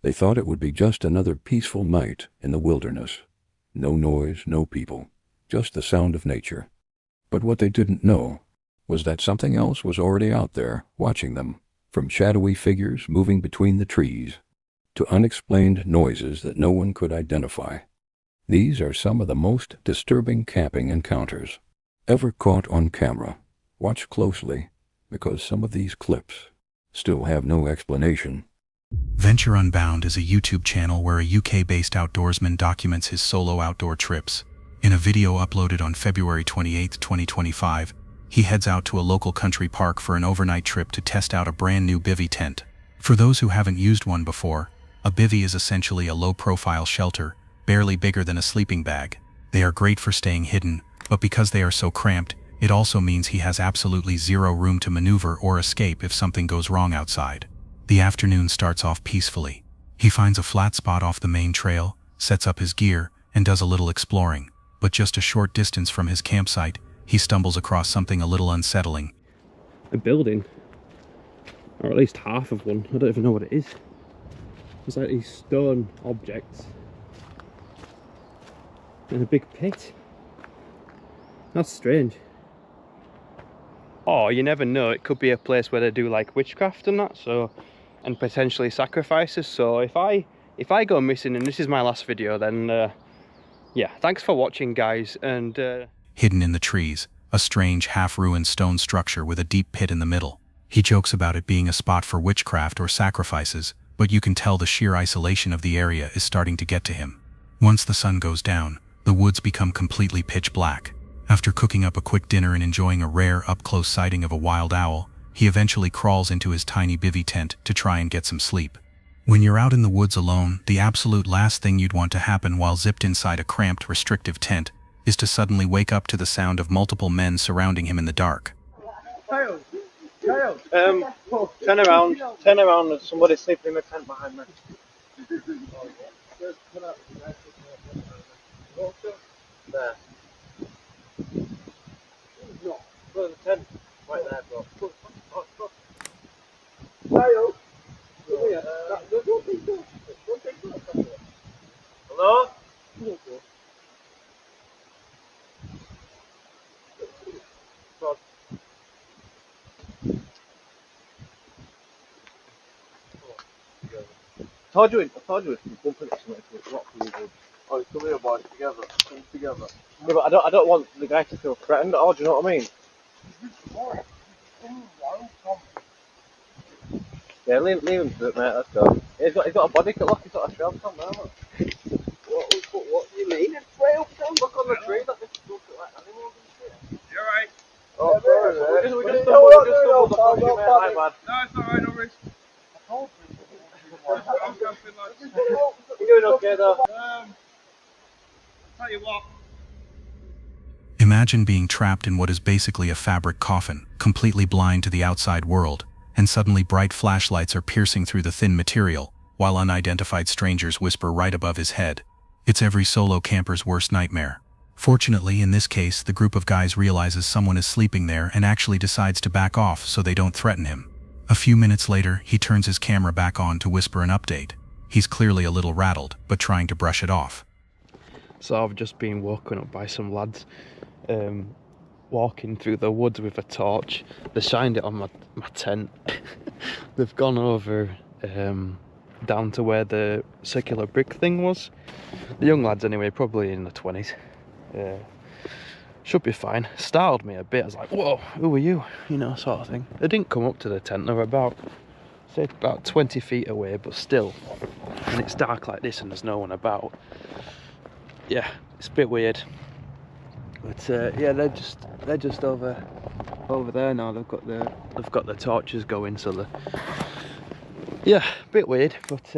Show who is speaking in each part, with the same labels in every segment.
Speaker 1: They thought it would be just another peaceful night in the wilderness. No noise, no people, just the sound of nature. But what they didn't know was that something else was already out there watching them, from shadowy figures moving between the trees to unexplained noises that no one could identify. These are some of the most disturbing camping encounters ever caught on camera. Watch closely, because some of these clips still have no explanation.
Speaker 2: Venture Unbound is a YouTube channel where a UK-based outdoorsman documents his solo outdoor trips. In a video uploaded on February 28, 2025, he heads out to a local country park for an overnight trip to test out a brand new bivvy tent. For those who haven't used one before, a bivvy is essentially a low-profile shelter, barely bigger than a sleeping bag. They are great for staying hidden, but because they are so cramped, it also means he has absolutely zero room to maneuver or escape if something goes wrong outside. The afternoon starts off peacefully. He finds a flat spot off the main trail, sets up his gear, and does a little exploring. But just a short distance from his campsite, he stumbles across something a little unsettling.
Speaker 3: A building, or at least half of one. I don't even know what it is. It's like these stone objects in a big pit. That's strange. Oh, you never know, it could be a place where they do like witchcraft and that, so, and potentially sacrifices. So if I go missing and this is my last video, then yeah, thanks for watching, guys. And
Speaker 2: hidden in the trees, a strange half-ruined stone structure with a deep pit in the middle. He jokes about it being a spot for witchcraft or sacrifices, but you can tell the sheer isolation of the area is starting to get to him. Once the sun goes down, the woods become completely pitch black. After cooking up a quick dinner and enjoying a rare up-close sighting of a wild owl, he eventually crawls into his tiny bivvy tent to try and get some sleep. When you're out in the woods alone, the absolute last thing you'd want to happen while zipped inside a cramped, restrictive tent is to suddenly wake up to the sound of multiple men surrounding him in the dark.
Speaker 4: Kyle, turn around, there's somebody sleeping in the tent behind me. There. No, go to the tent, right there, bro. Kyle, hello? I told you it's bumping it somewhere to it, rock really good. Oh, come here, boys, together. Come together. Yeah, but I don't want the guy to feel threatened at all, do you know what I mean? Yeah, leave him to it, mate, let's go. He's got a body cut, look, he's got a trail cam there, look. What do you mean, a trail cam? Look on the tree, that this looks like animals and shit. You're right. Oh, sorry, we just stumbled across you, mate, my bad.
Speaker 5: No, it's alright, no worries. I told you. I'm camping, lads.
Speaker 4: You're doing okay, though?
Speaker 5: Tell you what.
Speaker 2: Imagine being trapped in what is basically a fabric coffin, completely blind to the outside world, and suddenly bright flashlights are piercing through the thin material, while unidentified strangers whisper right above his head. It's every solo camper's worst nightmare. Fortunately, in this case, the group of guys realizes someone is sleeping there and actually decides to back off so they don't threaten him. A few minutes later, he turns his camera back on to whisper an update. He's clearly a little rattled, but trying to brush it off.
Speaker 3: So I've just been woken up by some lads walking through the woods with a torch. They shined it on my tent. They've gone over down to where the circular brick thing was. The young lads anyway, probably in the 20s. Should be fine. Startled me a bit. I was like, whoa, who are you? You know, sort of thing. They didn't come up to the tent. They were about 20 feet away, but still. And it's dark like this and there's no one about. Yeah, it's a bit weird. But yeah, they're just over there now. They've got the torches going, so yeah, a bit weird, but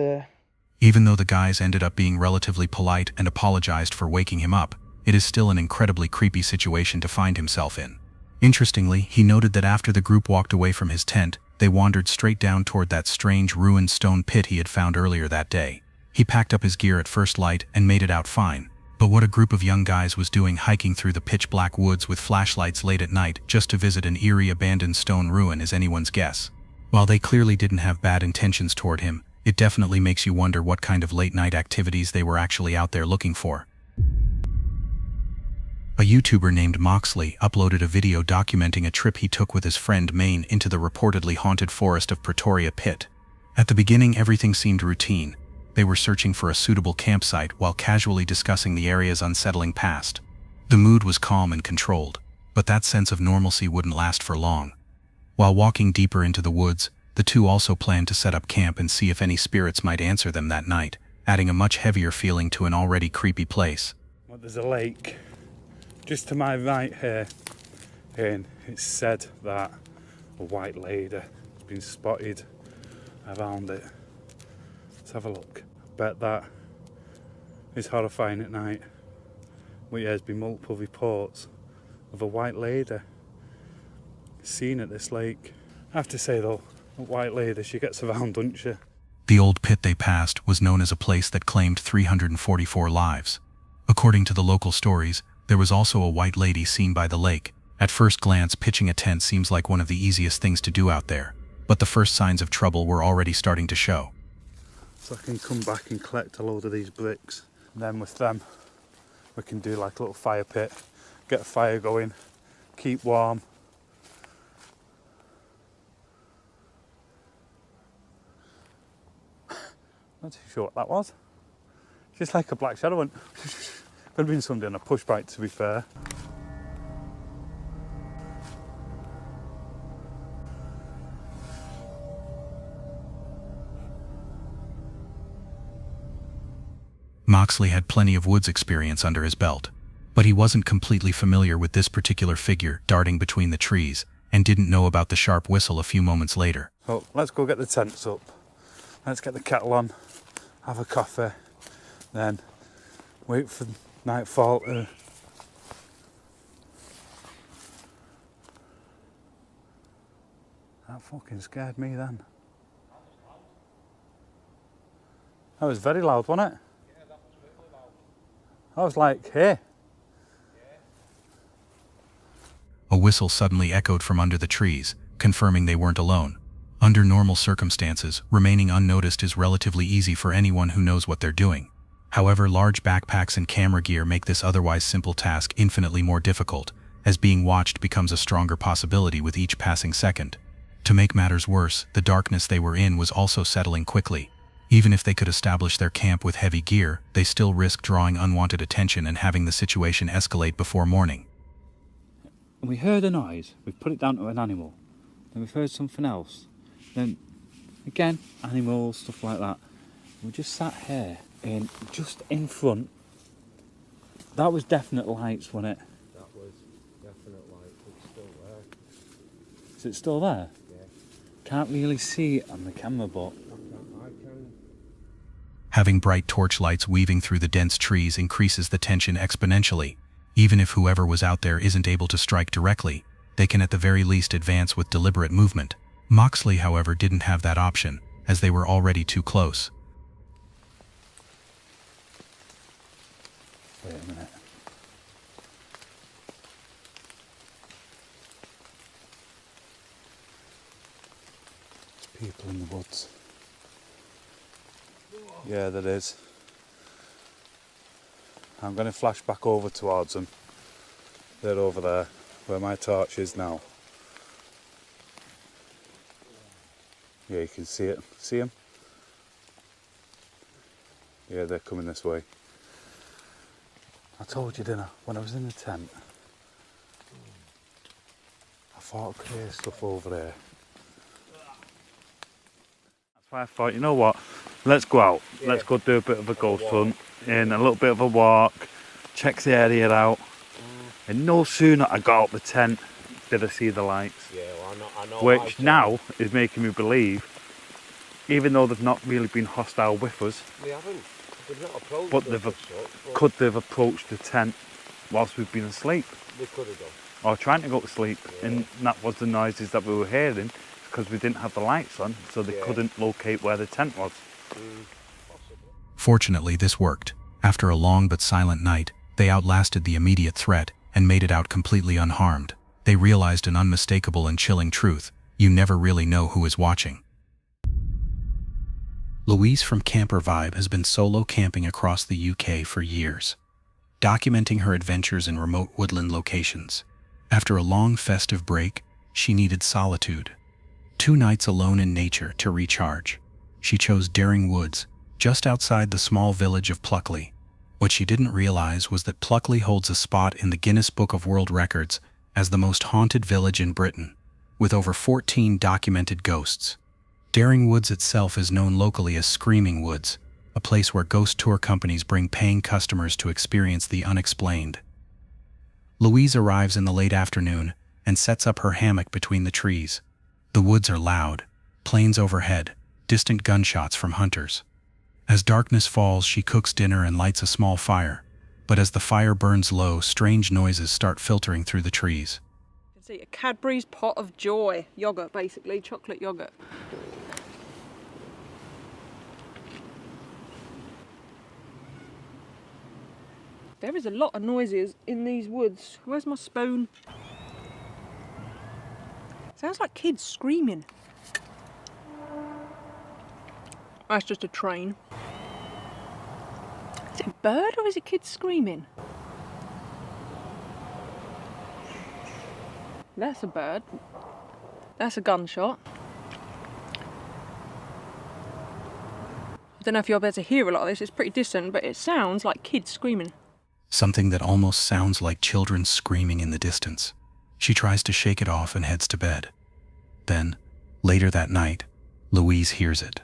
Speaker 2: even though the guys ended up being relatively polite and apologized for waking him up, it is still an incredibly creepy situation to find himself in. Interestingly, he noted that after the group walked away from his tent, they wandered straight down toward that strange ruined stone pit he had found earlier that day. He packed up his gear at first light and made it out fine. But what a group of young guys was doing hiking through the pitch-black woods with flashlights late at night just to visit an eerie abandoned stone ruin is anyone's guess. While they clearly didn't have bad intentions toward him, It definitely makes you wonder what kind of late-night activities they were actually out there looking for. A YouTuber named Moxley uploaded a video documenting a trip he took with his friend Maine into the reportedly haunted forest of Pretoria Pit. At the beginning, everything seemed routine. They were searching for a suitable campsite while casually discussing the area's unsettling past. The mood was calm and controlled, but that sense of normalcy wouldn't last for long. While walking deeper into the woods, the two also planned to set up camp and see if any spirits might answer them that night, adding a much heavier feeling to an already creepy place.
Speaker 5: Well, there's a lake just to my right here, and it's said that a white lady has been spotted around it. Let's have a look. I bet that is horrifying at night. Well, yeah, there's been multiple reports of a white lady seen at this lake. I have to say though, a white lady, she gets around, doesn't she?
Speaker 2: The old pit they passed was known as a place that claimed 344 lives. According to the local stories, there was also a white lady seen by the lake. At first glance, pitching a tent seems like one of the easiest things to do out there, but the first signs of trouble were already starting to show.
Speaker 5: So I can come back and collect a load of these bricks. And then with them, we can do like a little fire pit, get a fire going, keep warm. Not too sure what that was. Just like a black shadow went. Could have been somebody on a push bike, to be fair.
Speaker 2: Moxley had plenty of woods experience under his belt, but he wasn't completely familiar with this particular figure darting between the trees and didn't know about the sharp whistle a few moments later.
Speaker 5: So let's go get the tents up. Let's get the kettle on, have a coffee, then wait for nightfall to... That fucking scared me then. That was very loud, wasn't it?
Speaker 4: Yeah, that was really loud.
Speaker 5: I was like, hey.
Speaker 2: A whistle suddenly echoed from under the trees, confirming they weren't alone. Under normal circumstances, remaining unnoticed is relatively easy for anyone who knows what they're doing. However, large backpacks and camera gear make this otherwise simple task infinitely more difficult, as being watched becomes a stronger possibility with each passing second. To make matters worse, the darkness they were in was also settling quickly. Even if they could establish their camp with heavy gear, they still risk drawing unwanted attention and having the situation escalate before morning.
Speaker 6: We heard a noise, we've put it down to an animal, then we've heard something else, then again, animals, stuff like that. We just sat here, and just in front, that was definite lights, wasn't it?
Speaker 4: That was definite light. It's still there.
Speaker 6: Is it still there?
Speaker 4: Yeah.
Speaker 6: Can't really see it on the camera, but...
Speaker 4: I can.
Speaker 2: Having bright torch lights weaving through the dense trees increases the tension exponentially. Even if whoever was out there isn't able to strike directly, they can at the very least advance with deliberate movement. Moxley, however, didn't have that option, as they were already too close.
Speaker 6: Wait a minute.
Speaker 5: There's people in the woods. Yeah, there is. I'm going to flash back over towards them. They're over there, where my torch is now. Yeah, you can see it. See them? Yeah, they're coming this way. I told you, didn't I, when I was in the tent, I thought I could hear stuff over there. That's why I thought, you know what, let's go out. Yeah. Let's go do a bit of a ghost hunt, and a little bit of a walk, check the area out. And no sooner I got out the tent, did I see the lights.
Speaker 4: Yeah, well, I know
Speaker 5: which now is making me believe, even though they've not really been hostile with us,
Speaker 4: we haven't. They've not approached
Speaker 5: but could they've approached the tent whilst we've been asleep?
Speaker 4: They could have done.
Speaker 5: Or trying to go to sleep, yeah. And that was the noises that we were hearing because we didn't have the lights on, so they couldn't locate where the tent was.
Speaker 2: Fortunately, this worked. After a long but silent night, they outlasted the immediate threat and made it out completely unharmed. They realized an unmistakable and chilling truth: you never really know who is watching. Louise from Camper Vibe has been solo camping across the UK for years, documenting her adventures in remote woodland locations. After a long festive break, she needed solitude. 2 nights alone in nature to recharge. She chose Daring Woods, just outside the small village of Pluckley. What she didn't realize was that Pluckley holds a spot in the Guinness Book of World Records as the most haunted village in Britain, with over 14 documented ghosts. Daring Woods itself is known locally as Screaming Woods, a place where ghost tour companies bring paying customers to experience the unexplained. Louise arrives in the late afternoon and sets up her hammock between the trees. The woods are loud, planes overhead, distant gunshots from hunters. As darkness falls, she cooks dinner and lights a small fire, but as the fire burns low, strange noises start filtering through the trees.
Speaker 7: You can see a Cadbury's Pot of Joy yogurt, basically chocolate yogurt. There is a lot of noises in these woods. Where's my spoon? Sounds like kids screaming. That's just a train. Is it a bird or is it kids screaming? That's a bird. That's a gunshot. I don't know if you'll be able to hear a lot of this, it's pretty distant, but it sounds like kids screaming.
Speaker 2: Something that almost sounds like children screaming in the distance. She tries to shake it off and heads to bed. Then, later that night, Louise hears it.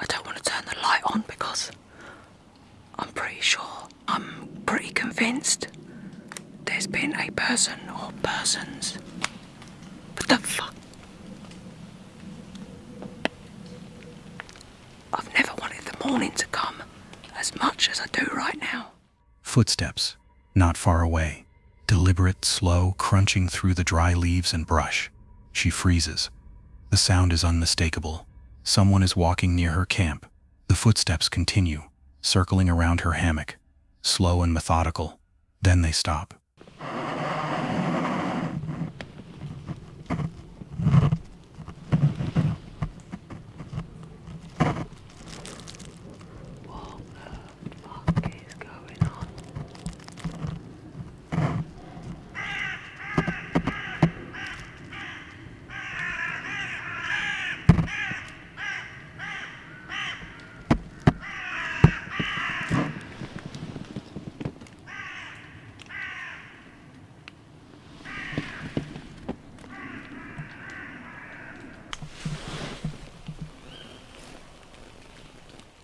Speaker 7: I don't want to turn the light on because I'm pretty convinced there's been a person or persons. What the fuck? I've never wanted the morning to come as much as I do right now.
Speaker 2: Footsteps, not far away. Deliberate, slow, crunching through the dry leaves and brush. She freezes. The sound is unmistakable. Someone is walking near her camp. The footsteps continue, circling around her hammock, slow and methodical. Then they stop.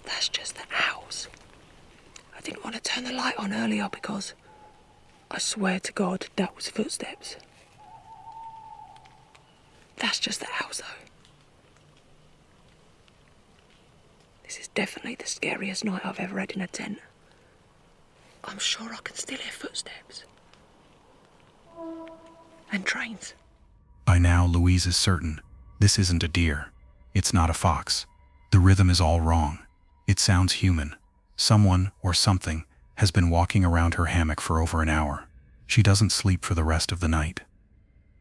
Speaker 7: That's just the owls. I didn't want to turn the light on earlier because I swear to God that was footsteps. That's just the owls though. This is definitely the scariest night I've ever had in a tent. I'm sure I can still hear footsteps. And trains.
Speaker 2: By now, Louise is certain this isn't a deer. It's not a fox. The rhythm is all wrong. It sounds human. Someone, or something, has been walking around her hammock for over an hour. She doesn't sleep for the rest of the night.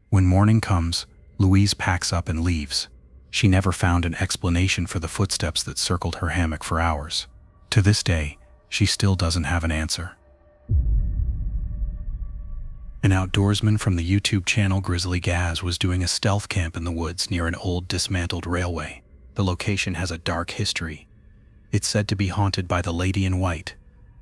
Speaker 2: When morning comes, Louise packs up and leaves. She never found an explanation for the footsteps that circled her hammock for hours. To this day, she still doesn't have an answer. An outdoorsman from the YouTube channel Grizzly Gaz was doing a stealth camp in the woods near an old dismantled railway. The location has a dark history. It's said to be haunted by the Lady in White,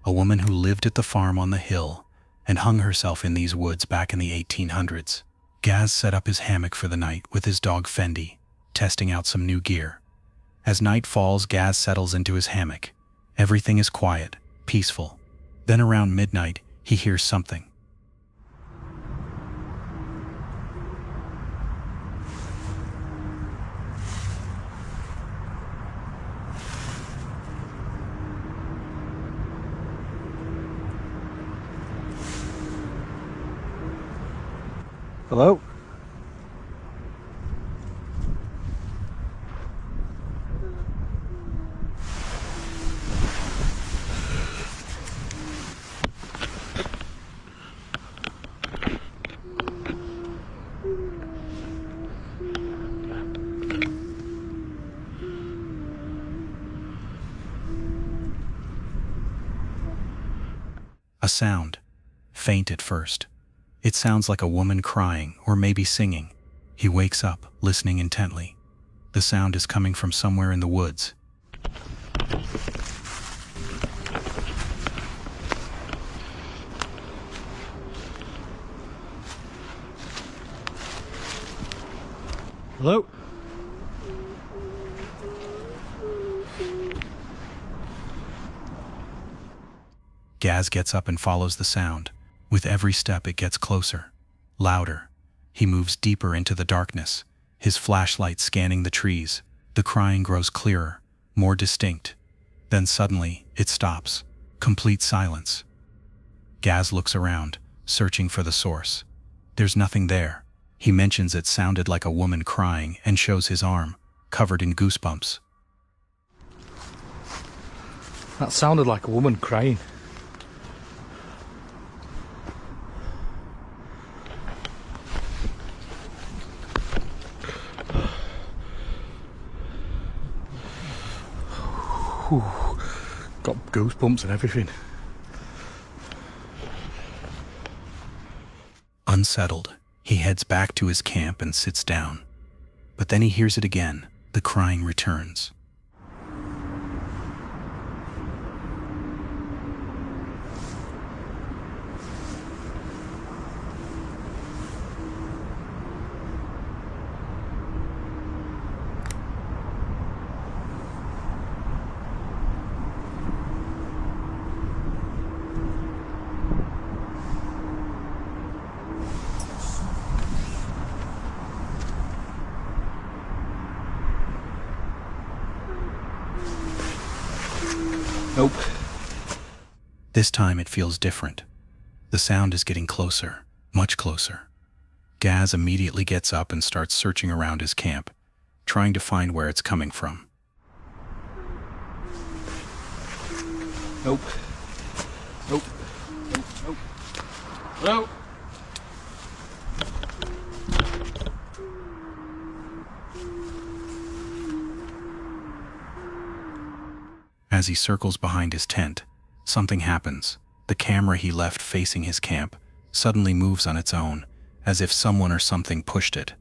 Speaker 2: a woman who lived at the farm on the hill and hung herself in these woods back in the 1800s. Gaz set up his hammock for the night with his dog Fendi, testing out some new gear. As night falls, Gaz settles into his hammock. Everything is quiet, peaceful. Then around midnight, he hears something.
Speaker 8: Hello?
Speaker 2: A sound, faint at first. It sounds like a woman crying or maybe singing. He wakes up, listening intently. The sound is coming from somewhere in the woods.
Speaker 8: Hello?
Speaker 2: Gaz gets up and follows the sound. With every step it gets closer, louder. He moves deeper into the darkness, his flashlight scanning the trees. The crying grows clearer, more distinct. Then suddenly, it stops. Complete silence. Gaz looks around, searching for the source. There's nothing there. He mentions it sounded like a woman crying and shows his arm, covered in goosebumps.
Speaker 8: That sounded like a woman crying. Whew. Got goosebumps and everything.
Speaker 2: Unsettled, he heads back to his camp and sits down. But then he hears it again. The crying returns.
Speaker 8: Nope.
Speaker 2: This time it feels different. The sound is getting closer, much closer. Gaz immediately gets up and starts searching around his camp, trying to find where it's coming from.
Speaker 8: Nope. Nope. Nope. Nope. Hello?
Speaker 2: As he circles behind his tent, something happens. The camera he left facing his camp suddenly moves on its own, as if someone or something pushed it.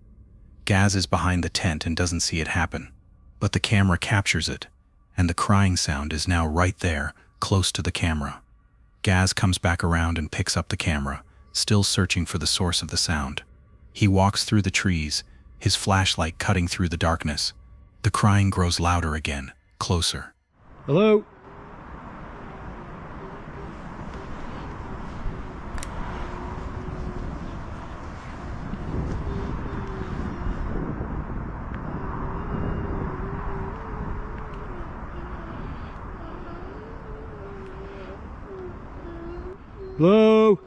Speaker 2: Gaz is behind the tent and doesn't see it happen, but the camera captures it, and the crying sound is now right there, close to the camera. Gaz comes back around and picks up the camera, still searching for the source of the sound. He walks through the trees, his flashlight cutting through the darkness. The crying grows louder again, closer.
Speaker 8: Hello? Hello?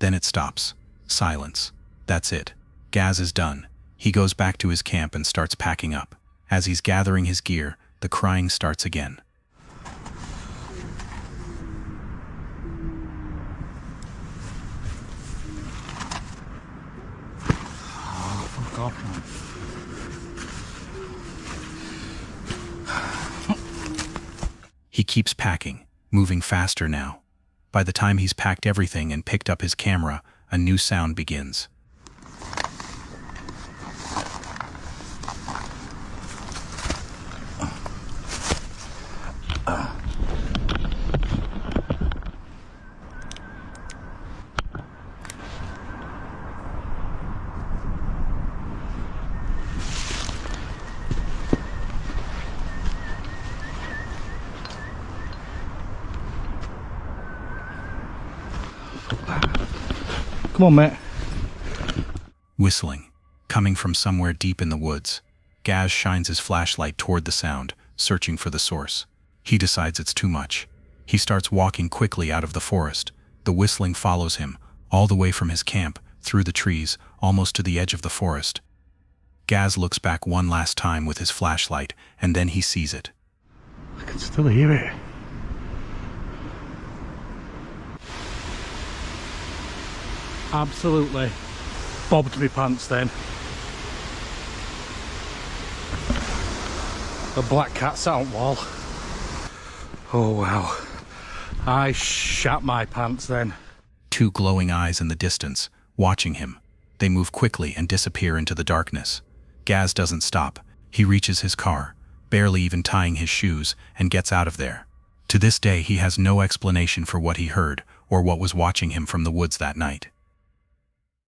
Speaker 2: Then it stops. Silence. That's it. Gaz is done. He goes back to his camp and starts packing up. As he's gathering his gear, the crying starts again.
Speaker 8: Oh, fuck off, man.
Speaker 2: He keeps packing, moving faster now. By the time he's packed everything and picked up his camera, a new sound begins.
Speaker 8: Come on, mate.
Speaker 2: Whistling, coming from somewhere deep in the woods. Gaz shines his flashlight toward the sound, searching for the source. He decides it's too much. He starts walking quickly out of the forest. The whistling follows him, all the way from his camp, through the trees, almost to the edge of the forest. Gaz looks back one last time with his flashlight, and then he sees it.
Speaker 8: I can still hear it. Absolutely bobbed me pants then. The black cat's out wall. Oh wow. I shat my pants then.
Speaker 2: Two glowing eyes in the distance, watching him. They move quickly and disappear into the darkness. Gaz doesn't stop. He reaches his car, barely even tying his shoes, and gets out of there. To this day, he has no explanation for what he heard or what was watching him from the woods that night.